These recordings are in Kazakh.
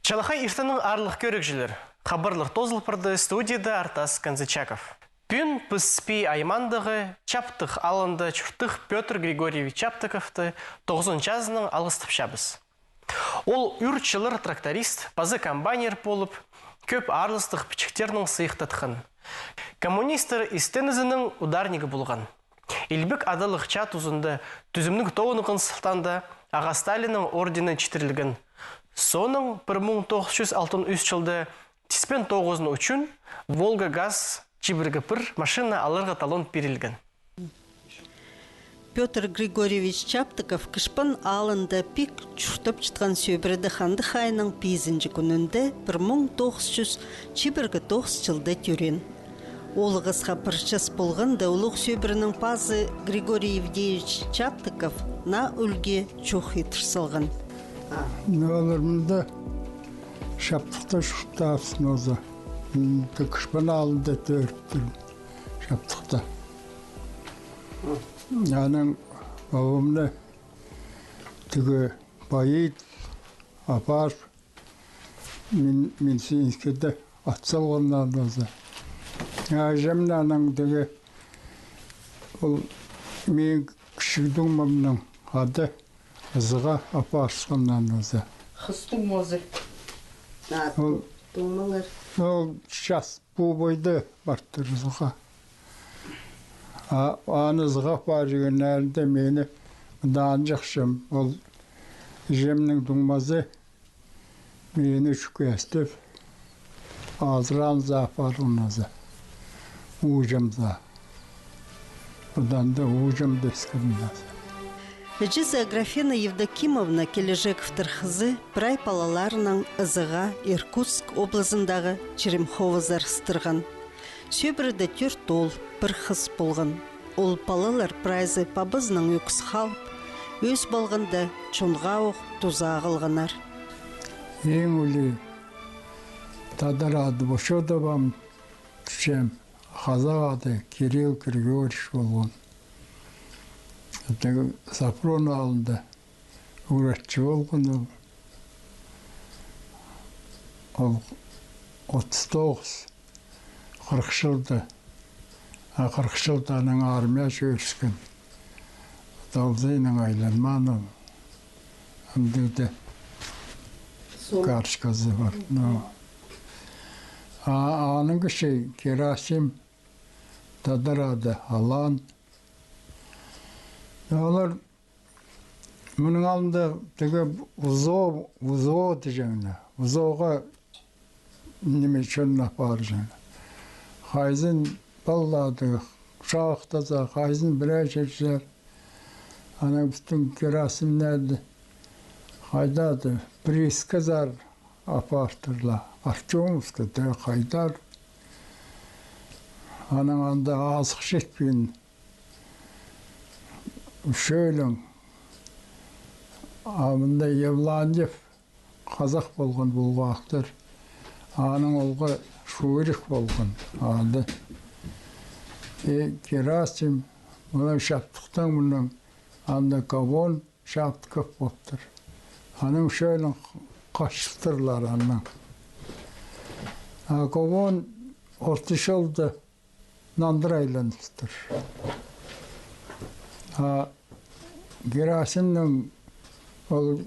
Чалахай иртаның арлық көрікжілер. Қабырлық тозылпырды студияда Артас Канзычаков. Пүн пыспи аймандығы чаптық алынды чүртық Петр Григорьевич Чаптыковты 9 жазының алыстып шабыз. Ол үрчілір тракторист, пазы комбайнер болып, көп арлыстық пічіктерінің сыйықтатқын. Коммунистер истенізінің ударнигі болған. Илбік адалық чат ұзынды түзімнік тоғынығын сылтанда Аға Сталинның ордені читірілген. Соның 1963 жылды тиспен 9 үшін Волга газ чибіргі пір машина алырға талон берілген. Петр Григорьевич Чаптыков кышпан алында пик чуртып чытқан сөбірді ханды хайының 5 күнінде 1909 жылды түрен. Олығысқа піршіс болған даулық сөбірінің пазы Григорий Евгеньевич Чаптыков на үлге чоқ етірсілген. Ne olur bunda şaptıkta şurtlarsın o da. Kışpana alında dörttür şaptıkta. Yani babamla tüge bayit apar min sinskede atsal onlardan da. Ya jemlanın tüge ol min kışıdığım mamnın adı Zığa aparsınlar da. Хыстың мозы. Думалар. O şas bu boyda bartır zığa. Anı zığa var günlerde beni dancıkşım. Ol jemnin dumazı beni şükestip azran zafarınaza. Ucumda. Buradan da ucum deskirnaz. Эжізі Аграфена Евдокимовна Кележековтар қызы прай палаларының ызыға Иркутск облысындағы Черемховызар стырған. Сөбірді төр тол бір қыз болған. Ол палалар прайзы пабызның өкіс қалып, өз болғанда чонға оқ туза ағылғанар. Ең өлі тадарады бошода бам түшем қазақ ады Кирилл Григорьевич болған. Сафрон алында уратчы болған ол 39-40 жылда 40 жылданың армия жөріскен Далдайның айланманы әмдеуді каршқазы бар. Аның кіші Керасим тадарады алан. Олар мұның алдында тігі ұзо дегенде, ұзоға неме чөнна бар жаңа. Қайзын баллады, шақтаза, қайзын бірәй жер. Ана біздің керасымнәді қайдады, присказар апартырла, Артемовска да қайдар. Аның анда азық жетпен Шөлің, амында Евландев қазақ болған бұл вақтыр. Аның олға шуырық болған. Ады. Керасим, мұның шаптықтан мұның анда кавон шаптықып боптыр. Аның шөлің қашықтырлар анның. Кавон ортышылды нандыр айланыстыр. Gerasимнің ол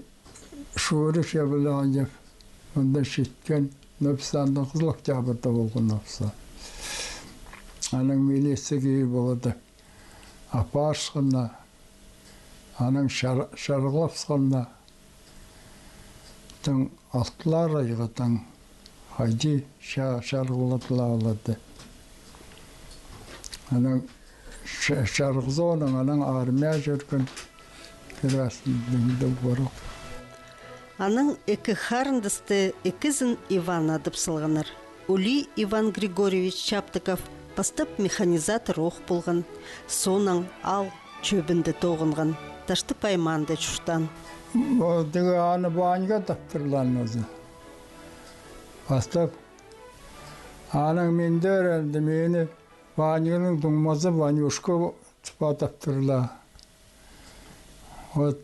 шуырық жабылағанжап, онда шеткен нөпсанның қызлық жабырда болған нөпса. Аның мелесі кейі болады. Апар сықына, аның шарғылап сықына, тың алтылар айғатың хайди шарғылатыла олады. Аның шарғызоның аның армия жүрген керасымдыңды бұрық. Аның екі харындысты екізін Иван адып сылғаныр. Ули Иван Григорьевич Чаптыков бастап механизатор оқ болған. Соның ал чөбінді тоғынған. Ташты пайманды чүштан. Дығы аны бағанға таптырлан өзі. Бастап аның мендер әлді мені Ванюның думазы Ванюшка таптырла. Вот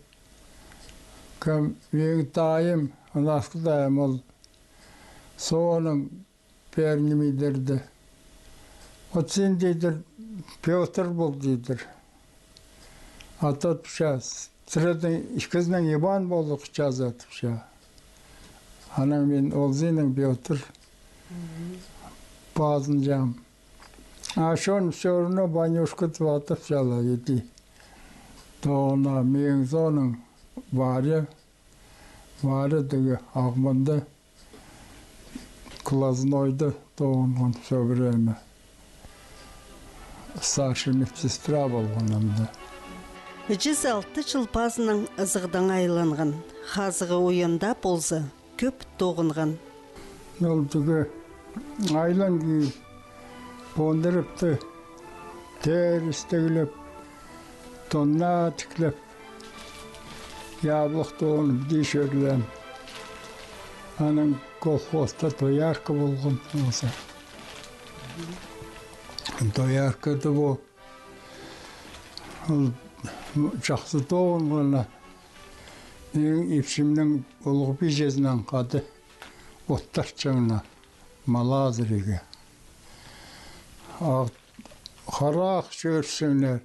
кем ең дайым, анасқы дайым ол Соның бернемейдерді. Вот сен дейдір, Петр бол дейдір. Ататпша, сіреді ішкізінің Иван болық жазатпша. Ана мен ол зенің Петр базын жам. Ашон сөріні банюшқы тватып жала еті. Тоғына мен соның бары дегі ағманды клазнойды тоғынған сөбіремі. Старший медсестра болғанымды. 6 жыл базының ызығдан айланған, хазығы ойында болзы, көп тоғынған. Ол түгі айлан кей бондырыпты, тер істегіліп, тонна тікліп, яблық тоғынып дейшерлен. Аның колхозда тоярка болған осы. Тояркады бұл. Ол жақсы тоғынғана. Мен епшімнің олғы бейжезінен қады оттар жаңына Малазыреге. Қарақ шөрсіңлер,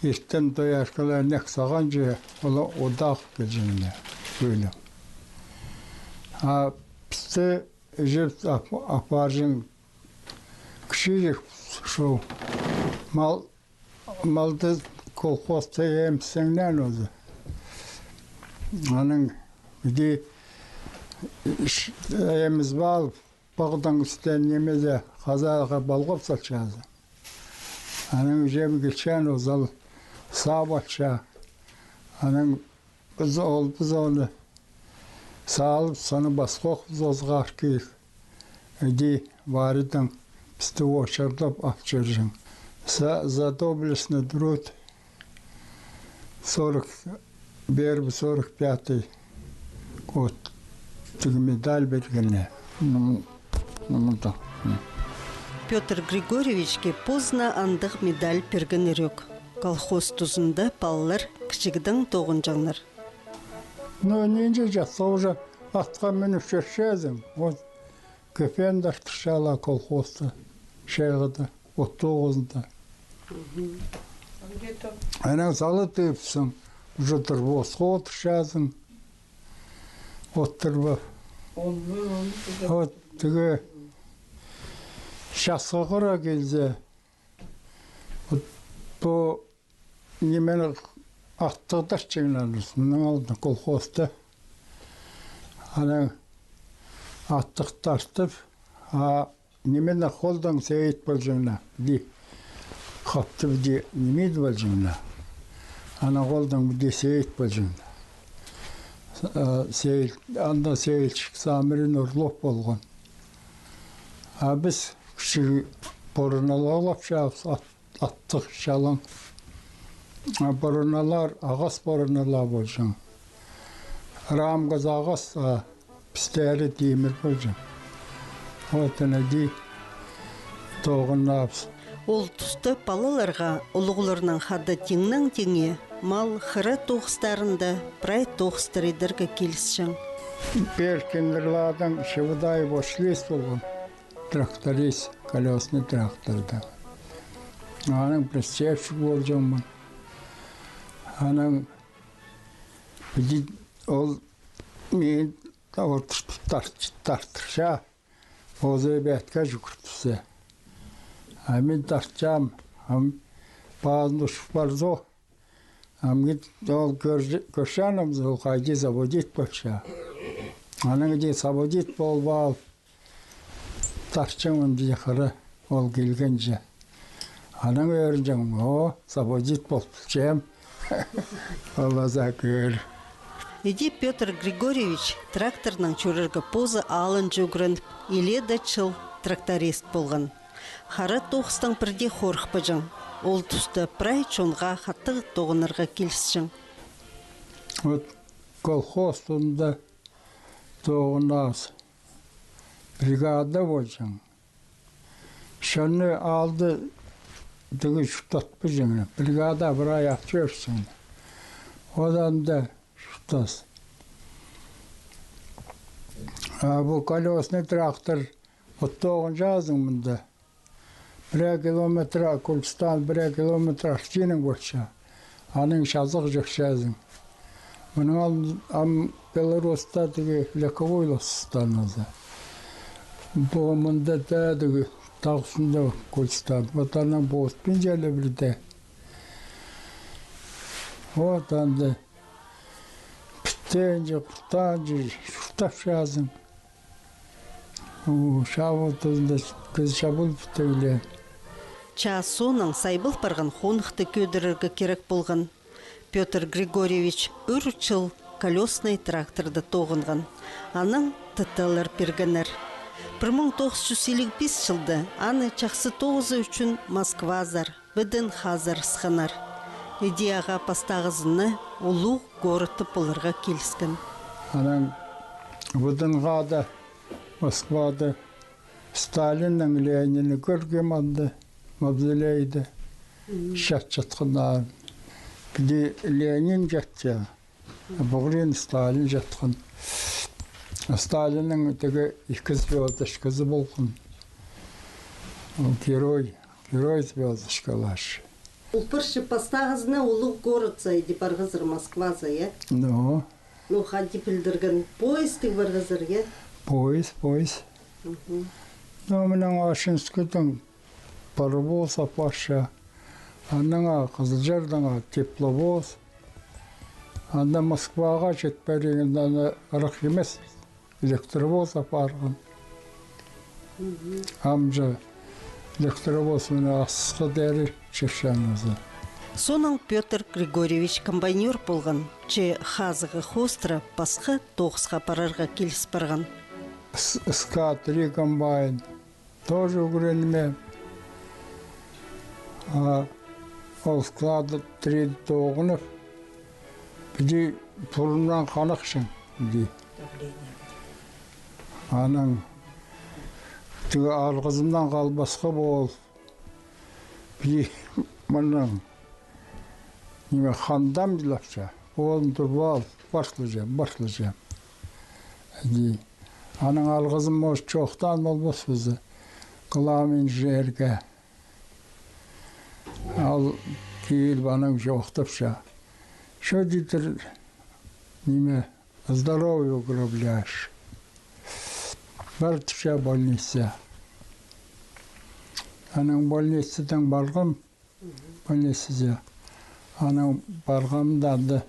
ертен тояркалар нәк саған жүйе, ола одақ келжіңлер, көйлі. Пісті жұрт апаржың кішірек шоу. Малды колхозда емсіңнен өзі. Аның біде еміз балып, бағдан үстен немезе қазаға балғып сатшазы. Аның жемі келшен өзі сабатша. Аның біз оны салып, соны басқоқ біз озғар кейік. Әде варыдан бізді очардап апчыржың. За доблестный труд 41-45 год медаль бергенне. Петр Григорьевичке поздно андық медаль пергенерек. Колхоз тұзында балалар кішігдің тоғын жаңлар. Ненде жатса уже атқа мініп жүршезім. Көпен дартышала колхозда шайғыда. 9-ында. Әнің салы түйіпсің, жұтыр босқа отыршазың. Отырбы. Түгі шасқа құра келзе, бұл немені аттығдар чеңлеріміз. Мұның алдын колхозда. Әнің аттық тартып, немені қолдан сейт бол жаңна, де қапты біде немеді бол жаңна. Ана қолдан біде сейт бол жаңна. Анда сейтшік Самирин ұрлоп болған. Біз күшігі бұрыналалап шағыз аттық шалың. Бұрыналар ағас бұрынала бол жаң. Рамғыз ағас пістәрі демір бол жаң. Отына дей тоғын апс. Ол тұсты балаларға ұлығыларының хады теңнің теңе, мал қыры тоғыстарында прай тоғыстырыдырға келісшің. Перкендерладың шывыдай бошлес болған тракторист, колесный тракторда. Аның пресепшік болжамын. Аның ол мен тартырша. Өзі бәтке жүкіртісі. Мен тартшам, базын ұшып бар зо. Мен ол көршанымыз, ол қайде заводит бөкші. Аның де заводит бол бал. Тартшамын де қыры ол келген же. Аның өрін жаңым, заводит бол жем. Олаза көр. Иди Петр Григорьевич тракторның чөріргі позы алын жүгірін, еледі чыл тракторист болған. Хара тоғыстың бірде қорық бұжың. Ол тұсты прай чонға хаттығы тоғынырға келісшің. Колхоз тұнда тоғыназ бригада болжың. Шыны алды дүгі жұқтат бұжың. Бригада бір аяқ жүрсің. Одан да Тас. Бұл колесный трактор оттоғын жазың мұнда. 1 километр Кульстан, 1 километр Ахтинің болша. Аның шазық жүк жазың. Мұның Беларуста деге лековойластан азы. Бұл мұнда дәдігі тағысында Кульстан. Отанын боғыспен жәлі бірді. Отанды піттен жы, құқтан жы, шұқтап жазың. Шабылтызында кіз шабыл піттеулі. Часуның сайбыл барған хонықты көдіріргі керек болған. Петр Григорьевич үрчіл колесный тракторды тоғынған. Аның тұтталар пергенер. 1955 жылды аны чақсы тоғызы үшін Москвазар, бідін хазар сқанар. Идеяға пастағызыны ұлу горыты болырға келіскен. Аның бұдын ғады Москвада Сталиннің Ленин'i көргем анды, мавзолейді, шат жатқандар. Біде Ленин жатты, бұғырын Сталин жатқан. Сталиннің тегі звездочкасы болған. Герой звездочкалаш. Ұлпыршы пастағызыны ұлу город зайды барғызыр Москва зая. Ну, Хади білдірген поезд барғызыр, я? Поезд. Но менің Ашинскідің паровоз апаша, аныңа Қызылжардыңа тепловоз, анда Москваға жетпәреген аны ырық емес, электровоз апарған. Амжа электровоз мені асысқы дәрі шешенізі. Соның Петр Григорьевич комбайнер болған, че хазығы хостра басқа тоғысқа парарға келіс барған. СК-3 комбайн тоже үгіренме. Ол склады 3 тоғынып, біде пұрымнан қанықшың. Аның түгі алғызымдан қалбасқа бол. Біде мұның неме қандам жылапша. Олын тұрбал, башылыжам. Аның алғызым өз çoğdan olmaz bizi. Kılamin жерге. Al кейл баның жоқтыпша. Що дитер неме здоровье угробляешь. Бартыша больница. Аның больницадан барғым. Больницаға. Аның барғымда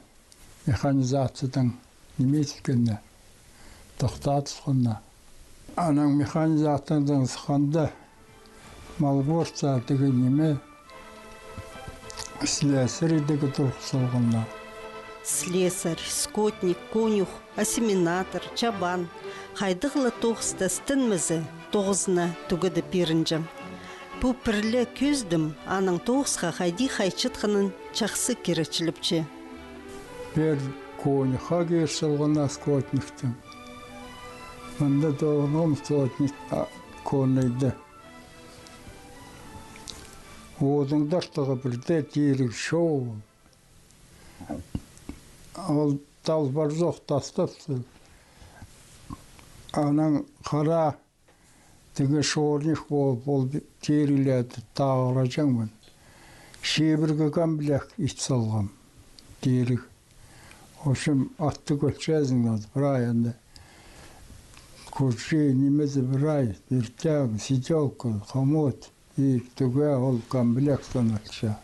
механизациядан неме еткенде. Тоқтатысқанна. Аның механизациядан сыққанда Малборца деген неме слесарь деге тұрғысылғанна. Слесарь, скотник, конюх, ассиминатор, чабан. Хайдығылы тоғысты стінмізі тоғызына түгіді перінжім. Бұл пірлі көздім, аның тоғысқа хайди хайчытқының чақсы керечіліпчі. Бір конюха керсілғана скотниктің. Мында тоғыным скотник конайды. Оғызыңдақтығы бірде тиірік шоу. Ол талбар жоқ тастапсы. Аның қара тігі шорник болып, ол тиіріледі тағырачаңмын. Шебіргі кәмбілек ит салғам. Тиірік. Ошым атты көтшәзің ады, бір айында. Көтші немезі бір ай, біртяг, сетелка, қамот. И түге ол кәмбілек санатша.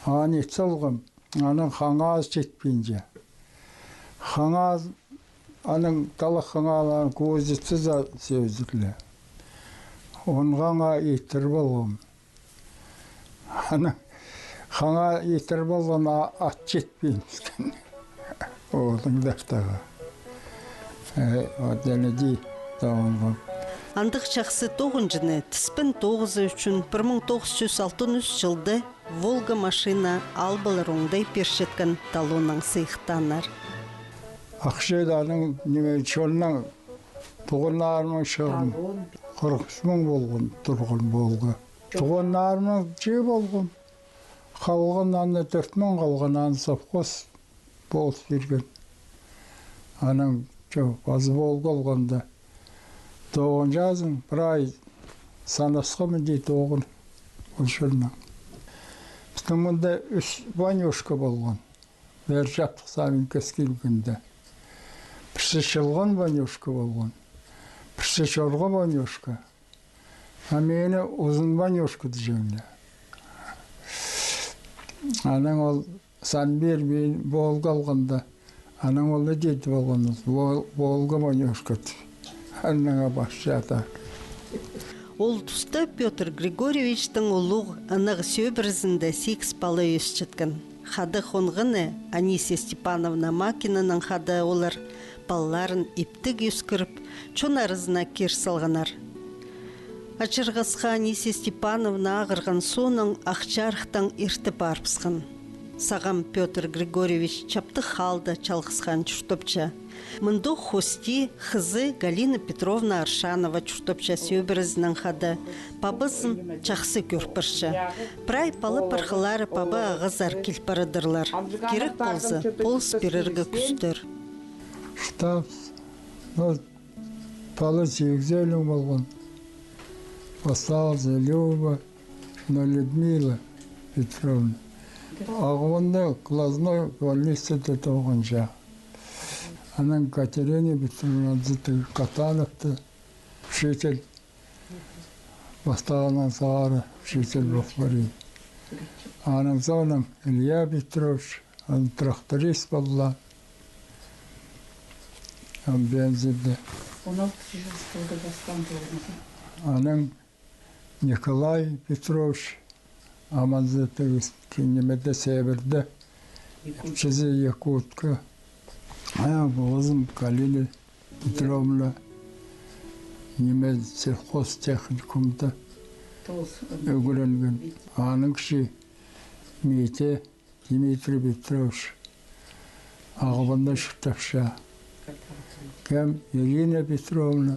Аны ит салғам. Аның қаңаз жетпейінже. Қаңаз, аның талық қаңаларын көзітсіз сөзірлі. Онғаңа етір болғым. Аның қаңа етір болған ат жетпейінскен. Оғылың дәқтаға. Одәні дей дауынғым. Андық жақсы тоғынжыны тіспін тоғызы үшін 1963 жылды Волга машина албылыр оңдай першеткен талонның сыйықтанар. Ақшеданың неме чолның туғынарының шығын 40 мың болғын тұрғын болғы. Туғынарының же болғын. Қалған аны 4 мың қалған аны совхоз болып берген. Аның Жо, базы болғанда. Тоғын жазың, бір ай санасқа міндей тоғын ұлшырна. Біздің мұнда үш ванюшка болған. Бәр жаптық самын көскелгінде. Бірші шылған ванюшка болған. Бірші шорға ванюшка. А мені ұзын ванюшка дежеңді. Аның ол сан бермейін болға алғанда. Аның ол не дейді болғаныз? Болға ванюшка. Аныңа баш жатар. Ол тұста Петр Григорьевичтің ұлық анығы сөбірізінде 8 бала өсчеткен. Хады қонғыны Анисия Степановна Макинаның хады олар балаларын иптік өскіріп, чон арызына кер салғанар. Ачырғасқа Анисия Степановна ағырған соның ақчарықтан ерті барпысқан. Сағам Петр Григорьевич чапты халда чалғысқан чүштопча. Мұнды хости қызы Галина Петровна Аршанова чүштопча сөбірізінің хады пабысын чақсы көрпірші. Прай палы пырғылары пабы ағызар келпарыдырлар. Керек болзы полс беріргі күстір. Штаб, палы сегізелің болған. Осталась Люба, но Людмила Петровна. Ағуында классной больницада тоғын жа. Аның Катерина Петровна Катановты шетел бастағынан сағары шетел бұқпары. Аның соның Илья Петрович, аның тракторист болла. Аның бензинді. Аның Николай Петрович Аманзаты немеде сәбірді чезе Якутка. Бұғызым Калина Петровна немеде сельхоз техникумда өгірінген. Аның кіші Мете Дмитрий Петрович ағыбында шықтапша. Кәм Ирина Петровна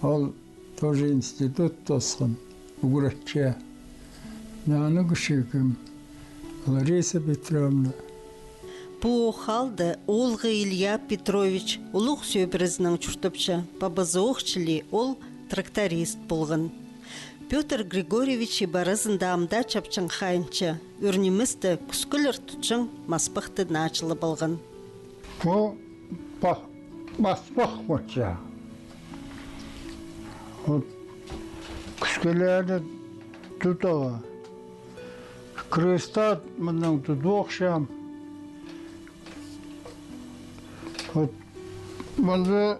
ол тоже институт тосқын, үгіретче. Наның күшекім Лариса Петровна. Бұ халды олғы Илья Петрович ұлық сөбірізінің чүштіпші, бабызы оқчылы ол тракторист болғын. Петр Григорьевич барызында амда чапчын қайынчы, үрнемізді күскілір тұтшын маспықты начылы болғын. Бұл маспық мұтша. Күскілерді тұтығы. Крестат мұның тұтуқшам. Мұнды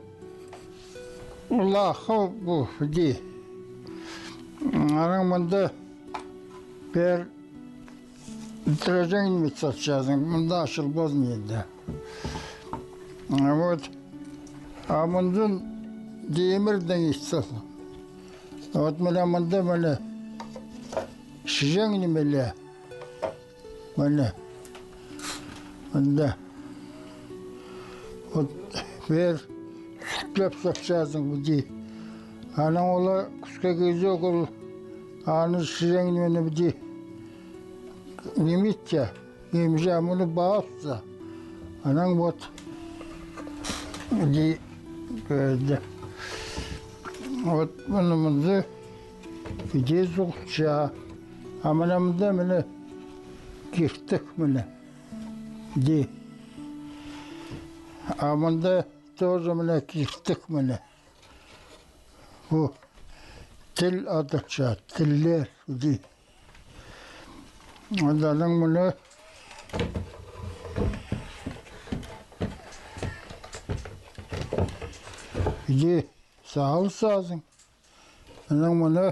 ұлақы бұл де. Аның мұнды бәр дәрежен метсат жазың. Мұнда ашыл бозын еді. А мұндың демірдің істесі. Мұнда шижен немелі. Мұнда бәр сүтлеп сақшазың бұды. Аның олы күске кезі оқыл, аны шижен немені бұды. Неметче, емже мұны бағапса. Аның бұд бұды бәрді. Мұнымызды бүде зұқша. Аманамызда мұны кештік мұны. Де. Аманда тоже мұны кештік мұны. Бұл тіл адырша, тіллер бұды. Онданың мұны бүде сағыл сазың. Оның мұны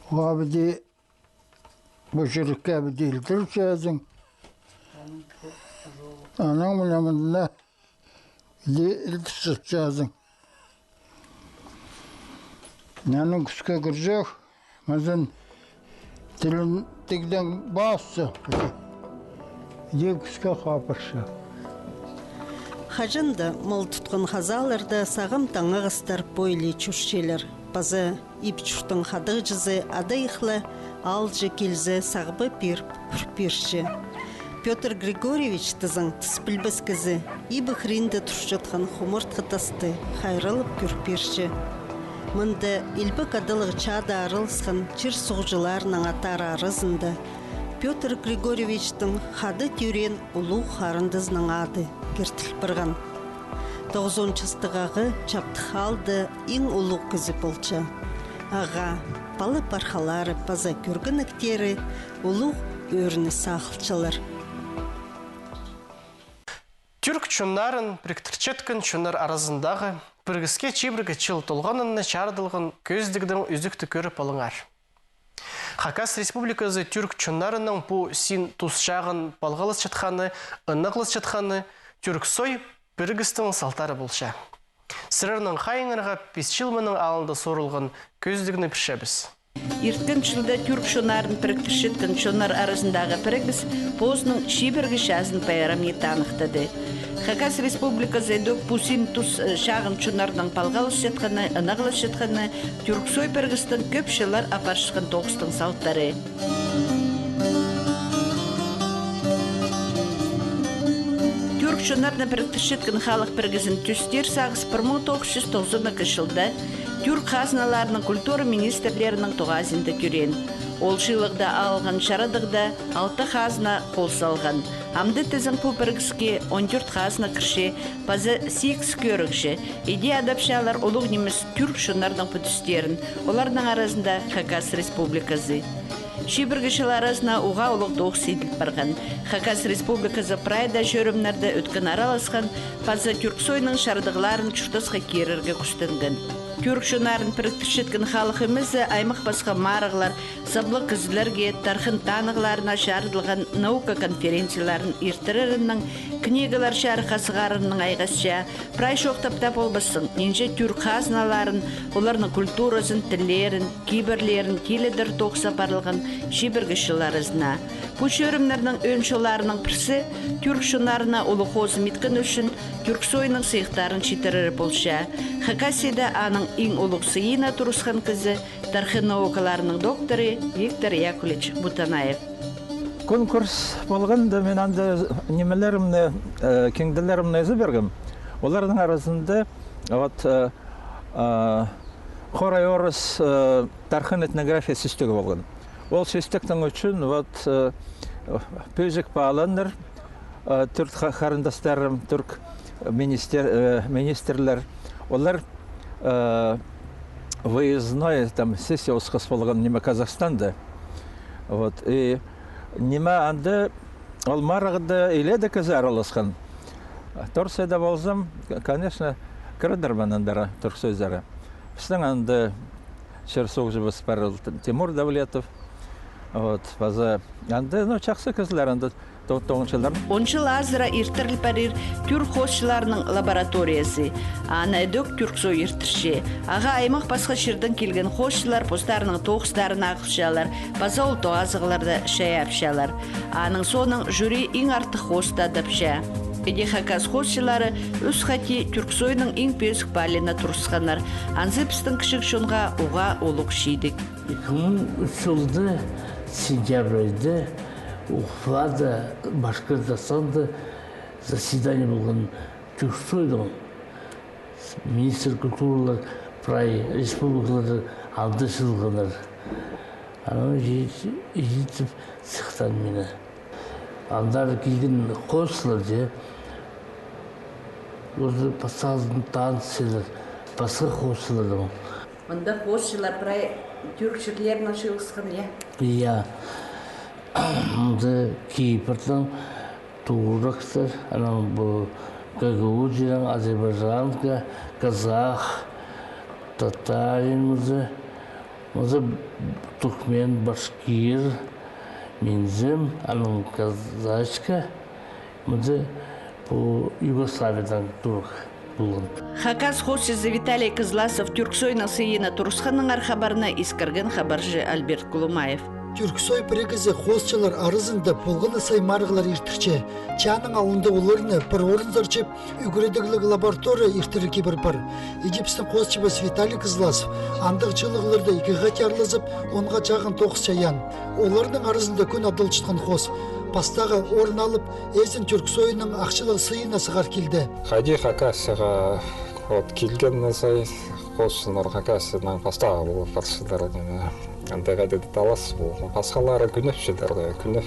оға бүде бұл жүрікке бүде үлдір жазың. Оның мұны мұнына бүде үлдір жазың. Оның күске күржек, мұзын тілін тігден басы. Бүде күске қапыршы. Хажында мол тұтқын хазаларды сағым таңығыстар бойлы чүшчелер. Базы ип чүштің хады жызы адайықлы алжы келзі сағбы пирп үрпирші. Петр Григорьевич тызың тіспілбіз кізі, ибі хринді тұршытқан хумырт қытасты, хайрылып көрперші. Мұнды илбі кадылығы чада арылсқан чыр соғжыларының атары арызынды, Петр Григорьевичтің хады тюрен ұлу харындызның ады кертіл бірған. 90-чыстығағы чаптық алды ең ұлу кізі болча. Аға, балы пархалары паза көргініктері ұлу өріні сақылчылар. Түрк чуннарын приктірчеткін чуннар арасындағы біргіске чибіргі чыл толғанынны чардылғын көздігдің үзікті көріп алыңар. Хакас Республикасы түрк чуннарының бұ син тусшағын балғалыс чатқаны, ынықлыс чатқаны түрк сой біргістің салтары болша. Сырырның қайыңырға песчилмының алынды сорылғын көздігіні пішебіз. Ирткен жылда түрк чунарын піріктіршеткен чунар арасындағы пірігіз позның шибіргі шазын пайрамне танықтады. Хакас Республикасы дөк пусин тус шағын чунарның палғалыс жетқаны, ынағылыс жетқаны түрк сой піргістің көп жылар апаршықын тоғыстың салттары. Түрк чунарны піріктіршеткен халық піргізін түстер сағыз 1992 жылда түрк қазыналарының культура министрлерінің тоғазында түрен. Ол жылығда алған шарадығда 6 қазына қол салған. Амды тізің бұл біргіске 14 қазына кірше, базы 8 көрікші. Иде адапшалар олық неміз түрк шынардың пүтістерін. Олардың арасында Хакас Республикасы. Шибіргішіл арасына уға олық доқ сейділіп барған. Хакас Республикасы прайда жөрімнарды өткен араласқан, базы түрк сойның шарадығыларын чүртасқа керірге күстінген. Түрк шунарын піріктіршеткен халықымызы аймақ басқа марығылар, саблы кізілерге, тархын танығыларына шарыдылған наука конференцияларын ертірірінің, книгалар шарықасығарының айғасша, прай шоқтаптап олбасын, ненже түрк қазыналарын, оларының культурасын, тілерін, киберлерін, келедір тоқса парылған шибіргішіларызына. Бұл шөрімлерінің өншіларының пірсі түрк шунарына ұлы қозы меткен үшін түрк сойының сыйықтарын шетірірі болша. Хакасида аның ең ұлық сыйына тұрысқан кізі тархын наукаларының докторы Виктор Яковлевич Бутанаев. Конкурс болғанда мен анда немелерімні, кеңділерімні өзі бергім. Олардың арасында Хорай орыс тархын этнография сөстігі болған. Ол сөстіктің үшін пөзік бағаланыр, түрк қарындастарым, түрк министрлер, олар выездной сессия осқас болған неме Казахстанда. Неме анды ол марағыда еледі көзі араласқан. Торсайда болсам, конечно, кірдірмін андара түрк сөздері. Біздің анды Шерсоқ жібіс барыл Тимур Давлетов. База анды чақсы көзілер анды тоғыншылар. Оншыл азыра иртірлі парир түрк хосшыларының лабораториясы. Аны өдөк түрк сой иртірші. Аға аймақ басқа шырдың келген хосшылар постарының тоғыстарын ақышалар. База ол тоғазығыларды шай апшалар. Аның соның жүри ең артық хоста дапша. Эде Хакас хосшылары өз хати түрк сойының ең пөзік балына тұрысқанар. Анзы пістің кішік шонға оға олық шейдік. 2003 жылды сентябрьде Уфада, Башкортостанда заседание болған түрк сойдың министр культуралар прай республикалары алды шылғанар. Аны жетіп сықтан мені. Андары келген қосылар же, өзі пасалдың танысылар, басқа қосылар. Мұнда қосшылар прай түркшілерінің шылғысқан, я? Я. Мұнда Кипрдің турықтар, бұл Гагаудиян, Азербайджанка, Казах, Татарин мұнда Туркмен, Башкир, Минзем, Казачка, мұнда бұл Югославиядан турық болған. Хакас хосшысы Виталий Кызласов түрк сойның сыйына тұрысқанның архабарына искірген хабаржы Альберт Кулумаев. Түрксой прегізі қосчылар арызында полғыны саймарғылар иртірче. Чаның алынды оларыны бір орын зарчып, үгіредіглік лаборатория иртірікі бір бар. Египстің қосчыбас Виталий Кызласов, андық жылығыларды екіға тярлызып, онға чағын 9 чаян. Оларының арызында күн адыл чытқан қос. Пастағы орын алып, әзін Түрксойының ақшылығы сыйына сығар келді. Қайди қақасыға келген сай қосынар қақасының пастағы болып баршылар андайға деді талас бұл. Пасқалары күніп шедерді. Күніп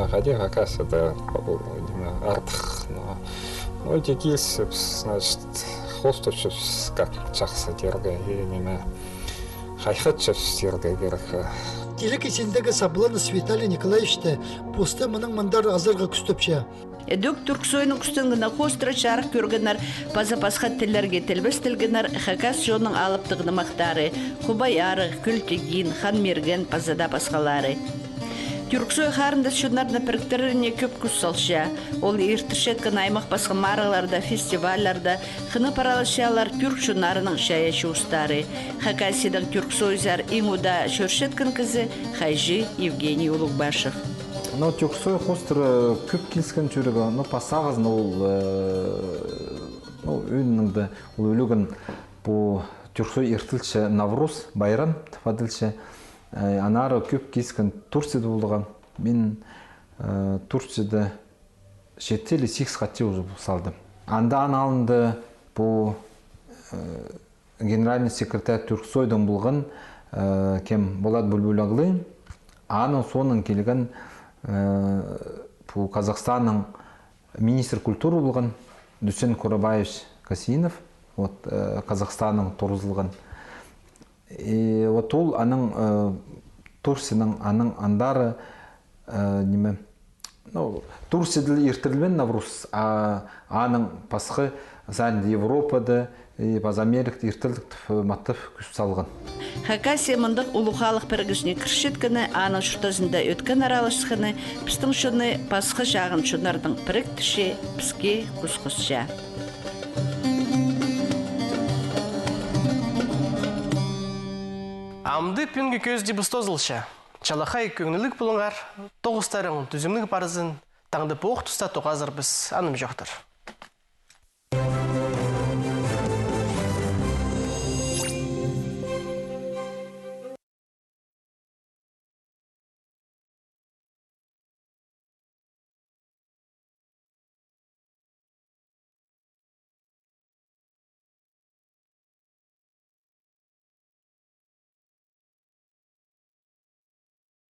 қайди қақасыда артық. Өте келсіп, значит, қостычып как жақсы дерге, қайқытшып дерге керек. Телек есендегі Сабланыс Виталий Николаевичті посты мұның мұндар азырға күстіпші. Эдік Түрксойның күстінгіна қостыра жарық көргенер, паза-пасқа тіллерге тілбіс тілгенер, Хакас жоның алыптығыны мақтары, Құбайары, Күлтегин, Ханмерген, пазада пасқалары. Түрксой қарындас шынарына піріктеріне көп күш салша. Ол ертішеткен аймақ басқа мараларда, фестивалларда, қыны паралышалар түрк шынарының шаяшы ұстары. Хакасидан Түрксой зар иңуда шөршеткен кізі Хайжи Евгений Улугбашев. Түрксой қостыры көп келіскен жүрігі, пасағызын өйініңді өлігін Түрксой ертілші Навруз, Байрам тәфаділші. Анары көп келіскен Турцияда болдыған. Мен Турцияда 7 или 8 қатты өзі салдым. Анда аналынды бұл генеральный секретарь Түрксойдың болған кем Болат Бұлбұлағылы. Аның соның келген Қазақстанның министр культуры болған Дүсен Қорабаевич Касинов, Қазақстанның тұрғызылған. Ол аның Турцияның аның андары Турцияда ертірілген Навруз, аның пасқы зәлді Европада, Америкада ертілдік маттып күш салған. Хакасия мұндық ұлықалық піргісіне кіршеткіні, аның шұртазында өткен аралышқыны, пістің шыны пасқы жағын шынардың пірік түше, піске құс-құсша. Амды пүнгі көзді бұстозылша. Чалахай көңілік бұлыңар, тоғыстарың түзімлік барызын, таңды бұқ тұста тоғазыр біз аным жоқтыр.